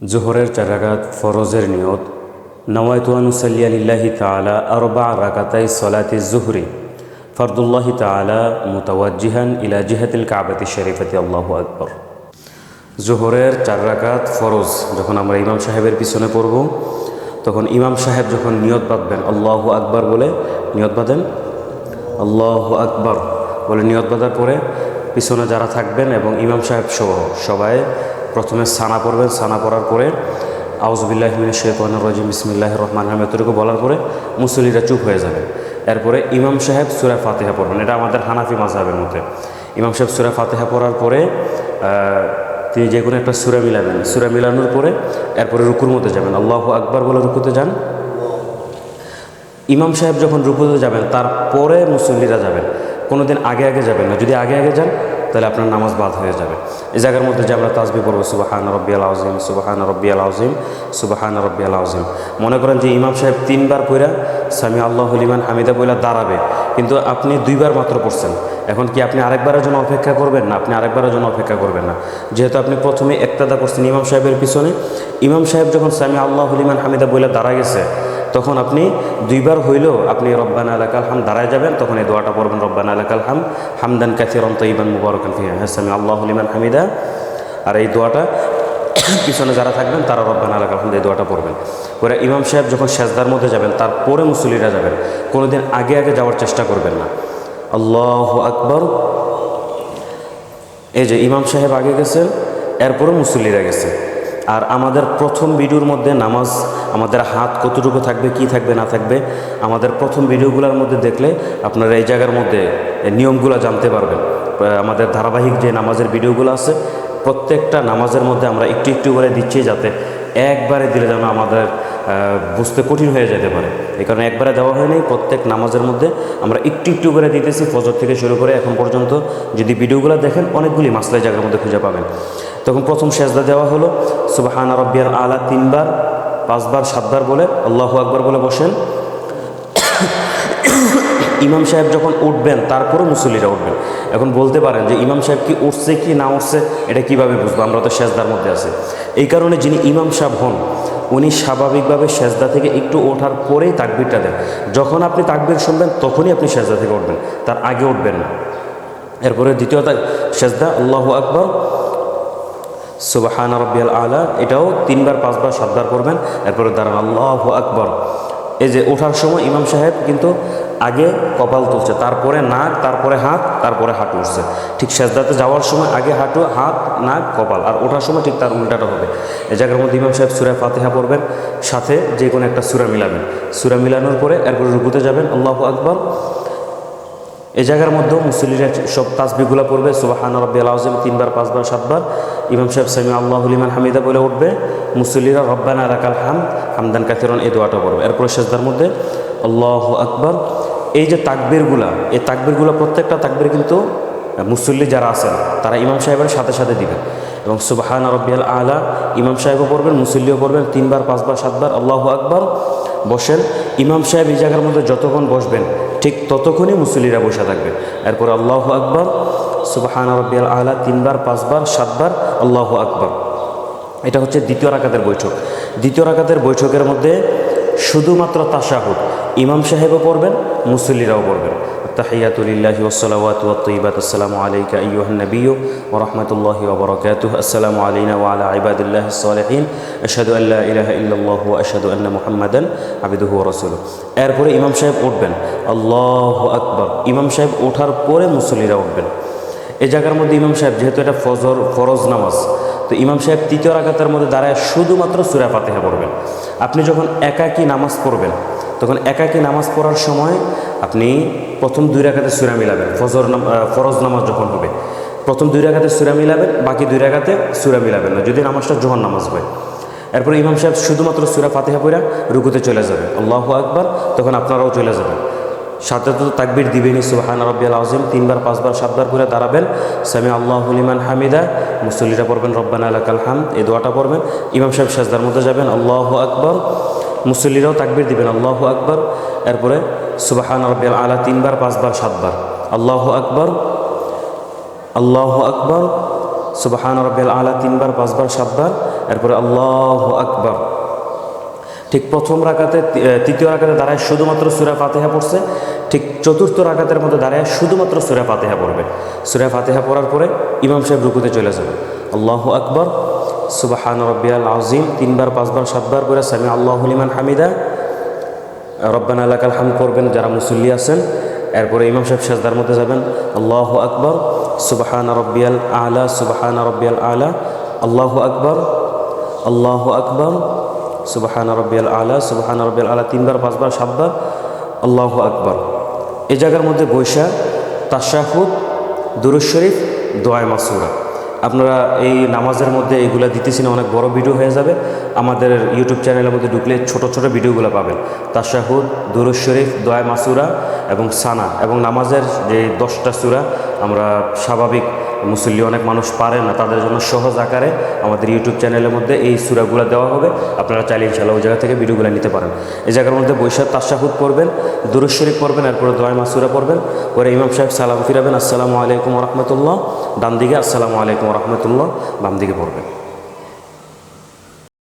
জোহরের 4 রাকাত ফরজের নিয়ত নওয়াইতু আন উসাল্লিয়া লিল্লাহি তাআলা আরবা রাকাতাই সলাতি যুহরি ফরদুল্লাহি তাআলা মুতাওয়াজ্জিহান ইলা জিহাতিল কাবাতি শরীফাতি আল্লাহু আকবার। জোহরের 4 রাকাত ফরজ যখন আমরা ইমাম সাহেবের পিছনে পড়ব, তখন ইমাম সাহেব যখন নিয়ত বাঁধবেন আল্লাহু আকবার বলে নিয়ত বাঁধেন, আল্লাহু আকবার বলে নিয়ত বাঁধার পরে পিছনে যারা থাকবেন এবং ইমাম সাহেব সহ সবাই প্রথমে সানা পড়বেন। সানা পড়ার পরে আউযুবিল্লাহি মিনাশ শাইতানির রাজিম বিসমিল্লাহির রহমানির রহিম এতটুকু বলার পরে মুসল্লিরা চুপ হয়ে যাবে। এরপরে ইমাম সাহেব সূরা ফাতিহা পড়বেন। এটা আমাদের হানাফি মাযহাবের মতে ইমাম সাহেব সূরা ফাতিহা পড়ার পরে তিনি যে কোনো একটা সূরা মিলাবেন। সূরা মিলানোর পরে এরপরে রুকুর মধ্যে যাবেন, আল্লাহু আকবার বলে রুকুতে যান। ইমাম সাহেব যখন রুকুতে যাবেন তারপরে মুসল্লিরা যাবেন, কোনোদিন আগে আগে যাবেন না। যদি আগে আগে যান তাহলে আপনার নামাজ বাদ হয়ে যাবে। এই জায়গার মধ্যে যে আমরা তাসবিহ পড়ব সুবহান রাব্বিয়াল আযীম, সুবহান রাব্বিয়াল আযীম, সুবহান রাব্বিয়াল আযীম। মনে করেন যে ইমাম সাহেব 3 বার পড়া সামি আল্লাহু লিমান হামিদা বলে দাঁড়াবে, কিন্তু আপনি 2 বার মাত্র পড়ছেন। এখন কি আপনি আরেকবারের জন্য অপেক্ষা করবেন না? আপনি আরেকবারের জন্য অপেক্ষা করবেন না, যেহেতু আপনি প্রথমে ইক্তাদা করছেন ইমাম সাহেবের পিছনে। ইমাম সাহেব যখন সামি আল্লাহু লিমান হামিদা বলে দাঁড়া গেছে, তখন আপনি 2 বার হইলেও আপনি রব্বানা লাকাল হামদ দাঁড়ায় যাবেন, তখন এই দোয়াটা পড়বেন রব্বানা লাকাল হামদ হামদান কাসীরান তাইয়িবান মুবারাকান ফিহি সামি আল্লাহু লিমান হামিদা। আর এই দোয়াটা পিছনে যারা থাকবেন তারা রব্বানা লাকাল হামদ এই দোয়াটা পড়বেন। পরে ইমাম সাহেব যখন সেজদার মধ্যে যাবেন তারপরে মুসল্লিরা যাবেন, কোনোদিন আগে আগে যাওয়ার চেষ্টা করবেন না। আল্লাহু আকবার। এই যে ইমাম সাহেব আগে গেছেন, এরপরে মুসল্লিরা গেছে। আর আমাদের প্রথম ভিডিওর মধ্যে নামাজ আমাদের হাত কতটুকু থাকবে, কি থাকবে না থাকবে, আমাদের প্রথম ভিডিওগুলোর মধ্যে দেখলে আপনারা এই জায়গার মধ্যে নিয়মগুলো জানতে পারবেন। আমাদের ধারাবাহিক যে নামাজের ভিডিওগুলো আছে, প্রত্যেকটা নামাজের মধ্যে আমরা একটু একটু করে দিচ্ছি, যাতে একবারে দিলে যেন আমাদের বুঝতে কঠিন হয়ে যেতে পারে। এই কারণে একবারে দেওয়া হয়নি, প্রত্যেক নামাজের মধ্যে আমরা একটু একটু করে দিতেছি। ফজর থেকে শুরু করে এখন পর্যন্ত যদি ভিডিওগুলো দেখেন অনেকগুলি মাসলা জায়গার মধ্যে খুঁজে পাবেন। তখন প্রথম সেজদা দেওয়া হলো সুবহান রাব্বিয়াল আলা 3 বার, 5 বার, 7 বার বলে আল্লাহু আকবার বলে বসেন। ইমাম সাহেব যখন উঠবেন তারপরে মুসল্লিরা উঠবেন। এখন বলতে পারেন যে ইমাম সাহেব কি উঠছে কি না উঠছে এটা কিভাবে বুঝবো, আমরা তো সেজদার মধ্যে আছি। এই কারণে যিনি ইমাম সাহেব হন উনি স্বাভাবিকভাবে সেজদা থেকে একটু ওঠার পরেই তাকবীরটা দেন। যখন আপনি তাকবীর শুনবেন তখনই আপনি সেজদা থেকে উঠবেন, তার আগে উঠবেন না। এরপরে দ্বিতীয় সেজদা আল্লাহু আকবার সুবহান রাব্বিয়াল আলা, এটাও 3 বার, 5 বার, 7 বার করবেন। এরপরে দাঁড়ান আল্লাহু আকবার। এই যে ওঠার সময় ইমাম সাহেব কিন্তু আগে কপাল তুলছে, তারপরে নাক, তারপরে হাত, তারপরে হাঁটু উঠছে। ঠিক সেজদাতে যাওয়ার সময় আগে হাঁটু, হাত, নাক, কপাল, আর ওঠার সময় ঠিক তার উল্টাটা হবে। এই জায়গার মধ্যে ইমাম সাহেব সূরা ফাতিহা পড়বেন, সাথে যে কোনো একটা সূরা মিলাবেন। সূরা মিলানোর পরে এরপরে রুকুতে যাবেন আল্লাহু আকবার। এই জায়গার মধ্যেও মুসল্লিরা সব তাসবিহগুলো পড়বে সুবহান রাব্বিয়াল আযীম 3 বার, 5 বার, 7 বার। ইমাম সাহেব সামি আল্লাহু লিমান হামিদা বলে উঠবে। মুসল্লিরা রব্বানা লাকাল হামদ হামদান কাসীরান এই দোয়াটা পড়বে। এরপরে সেজদার মধ্যে আল্লাহু আকবার। এই যে তাকবীরগুলা, এই তাকবীরগুলো প্রত্যেকটা তাকবীর কিন্তু মুসল্লি যারা আছেন তারা ইমাম সাহেবের সাথে সাথে দিবেন। এবং সুবহান রাব্বিয়াল আলা ইমাম সাহেবও পড়বেন, মুসল্লিও পড়বেন 3 বার, 5 বার, 7 বার আল্লাহু আকবার। বসেন। ইমাম সাহেব এই জায়গার মধ্যে যতক্ষণ বসবেন ঠিক ততক্ষণই মুসল্লিরা বসে থাকবে। এরপর আল্লাহু আকবার সুবহান রাব্বিয়াল আলা 3 বার, 5 বার, 7 বার আল্লাহু আকবার। এটা হচ্ছে দ্বিতীয় রাকাতের বৈঠক। দ্বিতীয় রাকাতের বৈঠকের মধ্যে শুধুমাত্র তাশাহুদ ইমাম সাহেবও পড়বেন, মুসল্লিরাও পড়বেন। তাহিয়াতু লিল্লাহি ওয়াস সালাওয়াতু ওয়াত তাইয়্যিবাত, আসসালামু আলাইকা আইয়ুহান নাবিয়্যু ওয়া রাহমাতুল্লাহি ওয়া বারাকাতুহু, আসসালামু আলাইনা ওয়া আলা ইবাদিল্লাহিস সালিহিন, আশহাদু আল্লা ইলাহা ইল্লাল্লাহু ওয়া আশহাদু আন্না মুহাম্মাদান আবদুহু ওয়া রাসূলুহু। এরপরে ইমাম সাহেব উঠবেন আল্লাহু আকবার। ইমাম সাহেব ওঠার পরে মুসল্লিরা উঠবেন। এই জায়গার মধ্যে ইমাম সাহেব যেহেতু এটা ফরজ নামাজ, তো ইমাম সাহেব তৃতীয় রাকাতের মধ্যে দাঁড়ায় শুধুমাত্র সূরা ফাতিহা পড়বেন। আপনি যখন একাকী নামাজ পড়বেন তখন একাকী নামাজ পড়ার সময় আপনি প্রথম 2 রাকাতে সূরা মিলাবেন। ফরজ নামাজ যখন হবে প্রথম 2 রাকাতে সূরা মিলাবেন, বাকি 2 রাকাতে সূরা মিলাবেন না, যদি নামাজটা জোহর নামাজ হয়। এরপরে ইমাম সাহেব শুধুমাত্র সূরা ফাতিহা পড়া রুকুতে চলে যাবে আল্লাহু আকবার, তখন আপনারাও চলে যাবেন। সাথে তো তাকবীর দিবেনই সুবহান রাব্বিয়াল আযীম 3 বার, 5 বার, 7 বার করে দাঁড়াবেন। সামি আল্লাহু লিমান হামিদা, মুসল্লিরা পড়বেন রব্বানা লাকাল হামদ এই দোয়াটা পড়বেন। ইমাম সাহেব সেজদার মধ্যে যাবেন আল্লাহু আকবার, মুসল্লিরাও তাকবীর দিবেন আল্লাহু আকবার। এরপরে সুবহান রাব্বিয়াল আলা 3 বার, 5 বার, 7 বার আল্লাহু আকবার, আল্লাহু আকবার, সুবহান রাব্বিয়াল আলা 3 বার, 5 বার, 7 বার। এরপরে আল্লাহু আকবার। ঠিক প্রথম রাকাতে তৃতীয় রাকাতে দাঁড়ায় শুধুমাত্র সূরা ফাতিহা পড়ছে, ঠিক চতুর্থ রাকাতের মধ্যে দাঁড়ায় শুধুমাত্র সূরা ফাতিহা পড়বে। সূরা ফাতিহা পড়ার পরে ইমাম সাহেব রুকুতে চলে যাবে। আল্লাহু আকবার, সুবহান রাব্বিয়াল আযীম 3 বার 5 বার 7 বার করে সামি আল্লাহু লিমান হামিদা, রব্বানা লাকাল হামদ করবেন যারা মুসল্লি আছেন। এরপরে ইমাম সাহেব সেজদার মধ্যে যাবেন। আল্লাহু আকবার, সুবহান রাব্বিয়াল আলা, সুবহান রাব্বিয়াল আলা, আল্লাহু আকবার, আল্লাহু আকবার, সুবহান রাব্বিয়াল আলা, সুবহান রাব্বিয়াল আলা 3 বার 5 বার 7 বার আল্লাহু আকবার। এই জায়গার মধ্যে বৈশা তাশাহুদ, দুরূদ শরীফ, দোয়া মাসুরা। আপনারা এই নামাজের মধ্যে এগুলা দিতেছি না, অনেক বড় ভিডিও হয়ে যাবে। আমাদের ইউটিউব চ্যানেলের মধ্যে ঢুকলে ছোট ছোট ভিডিওগুলো পাবেন। তাশাহুদ, দুরূদ শরীফ, দোয়া মাসুরা এবং সানা এবং নামাজের যে 10টা সূরা আমরা স্বাভাবিক মুসল্লি অনেক মানুষ পারে না, তাদের জন্য সহজ আকারে আমাদের ইউটিউব চ্যানেলের মধ্যে এই সূরাগুলো দেওয়া হবে। আপনারা চাইলে ইনশাআল্লাহ ওই জায়গা থেকে ভিডিওগুলো নিতে পারেন। এই জায়গার মধ্যে বৈশাখ তাশাহুদ পড়বেন, দুরূদ শরীফ পড়বেন, এরপরে দোয়া মাসুরা পড়বেন। পরে ইমাম সাহেব সালাম ফিরাবেন, আসসালামু আলাইকুম ওয়া রাহমাতুল্লাহ, ডান দিকে আসসালামু আলাইকুম ওয়া রাহমাতুল্লাহ, বাম দিকে পড়বেন।